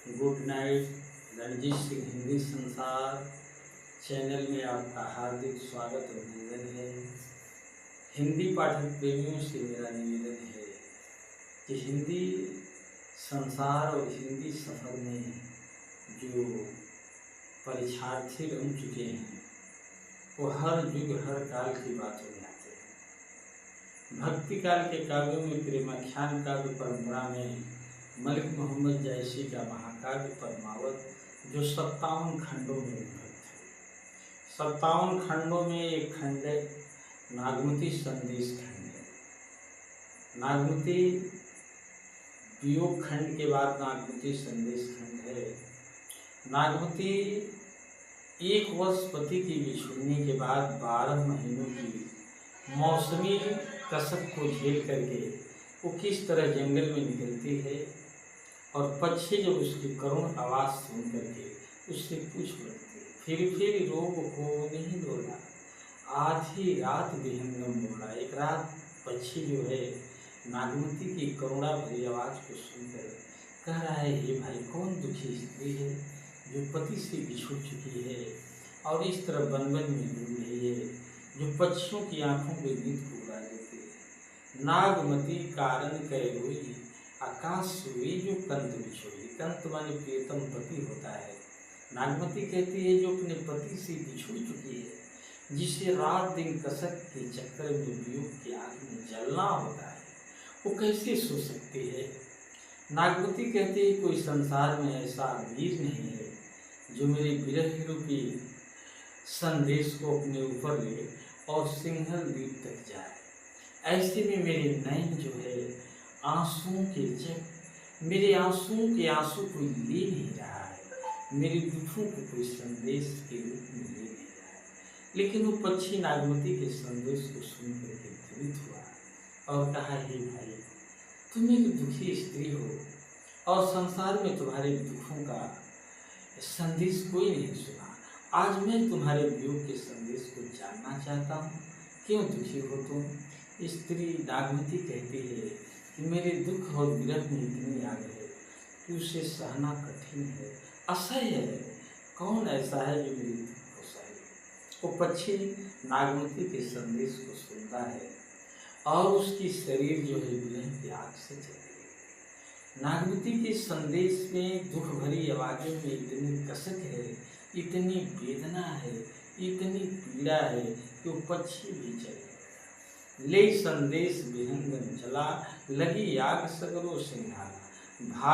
Good night. Ranjit Singh Hindi Sansar channel में आपका हार्दिक स्वागत और अभिनंदन है। हिंदी पाठक प्रेमियों से मेरा निवेदन है कि हिंदी संसार और हिंदी सफ़र में जो परीक्षार्थी रम चुके हैं वो हर युग हर काल की बातों में आते हैं। भक्ति काल के काव्यों में प्रेमाख्यान काव्य परंपरा में मलिक मोहम्मद जैसी का महाकाव्य पद्मावत जो 57 खंडों में विभक्त है। 57 खंडों में एक खंड है नागमती संदेश खंड है। नागमती वियोग खंड के बाद नागमती संदेश खंड है। नागमती एक वर्ष पति की बिछुड़ने के बाद 12 महीनों की मौसमी कसक को झेल करके वो किस तरह जंगल में निकलती है और पक्षी जब उसकी करुण आवाज़ सुन करके उससे पूछ उठते फिर रोग को नहीं बोला आधी रात विहंगम बोला। एक रात पक्षी जो है नागमती की करुणा भरी आवाज़ को सुनकर कह रहा है हे भाई कौन दुखी स्त्री है जो पति से बिछुड़ चुकी है और इस तरह बनबन में डूब रही है, जो पक्षियों की आंखों में नींद को उड़ा देती है। नागमती कारण कह रोई आकाश सोई जो कंत बिछोई। कंत माने प्रियतम पति होता है। नागमती कहती है जो अपने पति से बिछुड़ चुकी है, जिसे रात दिन कसक के चक्कर में वियोग की आग में जलना होता है, वो कैसे सो सकती है। नागमती कहती है कोई संसार में ऐसा वीर नहीं है जो मेरे विरह रूपी संदेश को अपने ऊपर ले और सिंहल द्वीप तक जाए। ऐसे में मेरे नैन जो है आंसुओं के जग मेरे आंसुओं के आंसू कोई ले नहीं रहा है, मेरे दुखों को कोई संदेश के रूप में ले नहीं रहा है। लेकिन वो पक्षी नागमती के संदेश को सुनकर के द्रवित हुआ और कहा हे भाई तुम एक दुखी स्त्री हो और संसार में तुम्हारे दुखों का संदेश कोई नहीं सुना। आज मैं तुम्हारे वियोग के संदेश को जानना चाहता हूँ, क्यों दुखी हो तुम। स्त्री नागमती कहती है कि मेरे दुख और विरह में इतनी आग है कि उसे सहना कठिन है, असह्य है। कौन ऐसा है जो मेरे दुख को सहे। वो पक्षी नागमती के संदेश को सुनता है और उसकी शरीर जो है विरह की आग से जल गई। नागमती के संदेश में दुख भरी आवाज़ों में इतनी कसक है, इतनी वेदना है, इतनी पीड़ा है कि वो पक्षी भी जल गया। ले संदेश विहंगम जला लगी आग सगरो सिंघाला।